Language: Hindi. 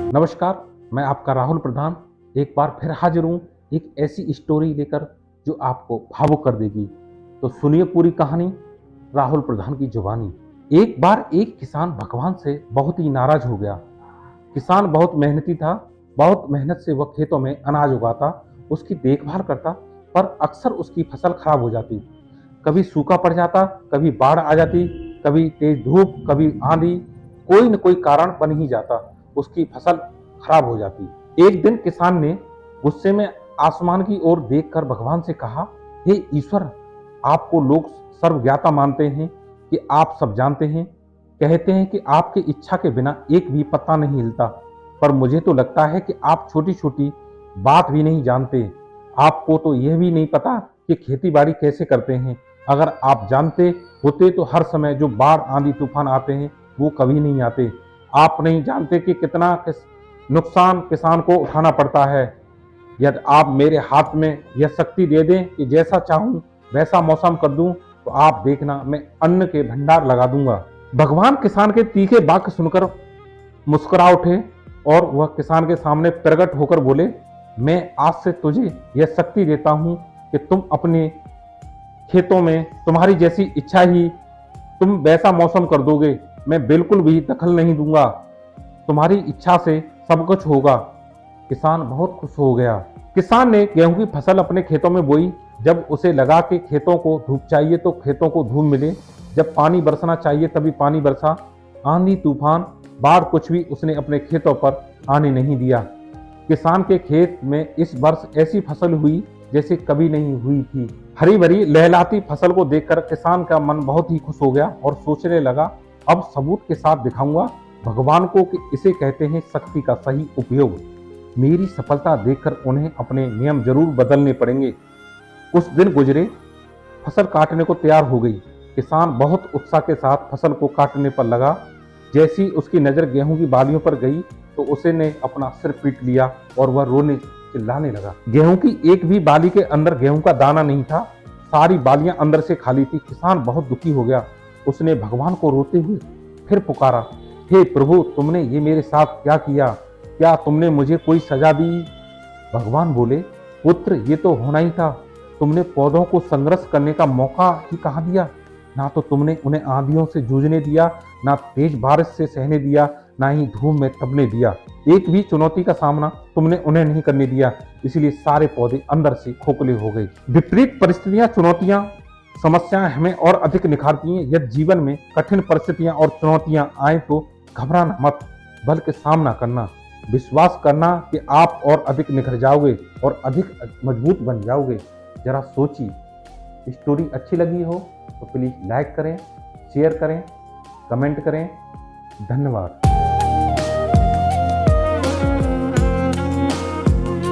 नमस्कार, मैं आपका राहुल प्रधान एक बार फिर हाजिर हूँ एक ऐसी स्टोरी लेकर जो आपको भावुक कर देगी। तो सुनिए पूरी कहानी राहुल प्रधान की जुबानी। एक बार एक किसान भगवान से बहुत ही नाराज हो गया। किसान बहुत मेहनती था, बहुत मेहनत से वह खेतों में अनाज उगाता, उसकी देखभाल करता, पर अक्सर उसकी फसल खराब हो जाती। कभी सूखा पड़ जाता, कभी बाढ़ आ जाती, कभी तेज धूप, कभी आंधी, कोई न कोई कारण बन ही जाता, उसकी फसल खराब हो जाती। एक दिन किसान ने गुस्से में आसमान की ओर देखकर भगवान से कहा, हे ईश्वर, आपको लोग सर्वज्ञाता मानते हैं कि आप सब जानते हैं, कहते हैं कि आपकी इच्छा के बिना एक भी पत्ता नहीं हिलता, पर मुझे तो लगता है कि आप छोटी छोटी बात भी नहीं जानते। आपको तो यह भी नहीं पता कि खेती बाड़ी कैसे करते हैं। अगर आप जानते होते तो हर समय जो बाढ़ आंधी तूफान आते हैं वो कभी नहीं आते। आप नहीं जानते कि कितना नुकसान किसान को उठाना पड़ता है। यदि आप मेरे हाथ में यह शक्ति दे दें कि जैसा चाहूं वैसा मौसम कर दूं, तो आप देखना मैं अन्न के भंडार लगा दूंगा। भगवान किसान के तीखे वाक्य सुनकर मुस्कुरा उठे और वह किसान के सामने प्रकट होकर बोले, मैं आज से तुझे यह शक्ति देता हूं कि तुम अपने खेतों में तुम्हारी जैसी इच्छा ही तुम वैसा मौसम कर दोगे। मैं बिल्कुल भी दखल नहीं दूंगा, तुम्हारी इच्छा से सब कुछ होगा। किसान बहुत खुश हो गया। किसान ने गेहूं की फसल अपने खेतों में बोई। जब उसे लगा कि खेतों को धूप चाहिए तो खेतों को धूप मिले, जब पानी बरसना चाहिए तभी पानी बरसा। आंधी तूफान बाढ़ कुछ भी उसने अपने खेतों पर आने नहीं दिया। किसान के खेत में इस वर्ष ऐसी फसल हुई जैसे कभी नहीं हुई थी। हरी भरी लहलाती फसल को देखकर किसान का मन बहुत ही खुश हो गया और सोचने लगा, अब सबूत के साथ दिखाऊंगा भगवान को कि इसे कहते हैं शक्ति का सही उपयोग। मेरी सफलता देखकर उन्हें अपने नियम जरूर बदलने पड़ेंगे। कुछ दिन गुजरे, फसल काटने को तैयार हो गई। किसान बहुत उत्साह के साथ फसल को काटने पर लगा। जैसी उसकी नजर गेहूं की बालियों पर गई तो उसने अपना सिर पीट लिया और वह रोने चिल्लाने लगा। गेहूं की एक भी बाली के अंदर गेहूं का दाना नहीं था, सारी बालियां अंदर से खाली थी। किसान बहुत दुखी हो गया। उसने भगवान को रोते हुए फिर पुकारा, हे प्रभु, तुमने ये मेरे साथ क्या किया? क्या तुमने मुझे कोई सजा दी? भगवान बोले, पुत्र, ये तो होना ही था। तुमने पौधों को संघर्ष करने का मौका ही कहाँ दिया? ना तो तुमने उन्हें आंधियों से जूझने दिया, ना तेज बारिश से सहने दिया, ना ही धूप में तपने दिया। एक भी चुनौती का सामना तुमने उन्हें नहीं करने दिया, इसलिए सारे पौधे अंदर से खोखले हो गए। विपरीत परिस्थितियां, चुनौतियां, समस्याएं हमें और अधिक निखारती हैं। यदि जीवन में कठिन परिस्थितियां और चुनौतियां आए तो घबराना मत, बल्कि सामना करना। विश्वास करना कि आप और अधिक निखर जाओगे और अधिक मजबूत बन जाओगे। जरा सोचिए। स्टोरी अच्छी लगी हो तो प्लीज लाइक करें, शेयर करें, कमेंट करें। धन्यवाद।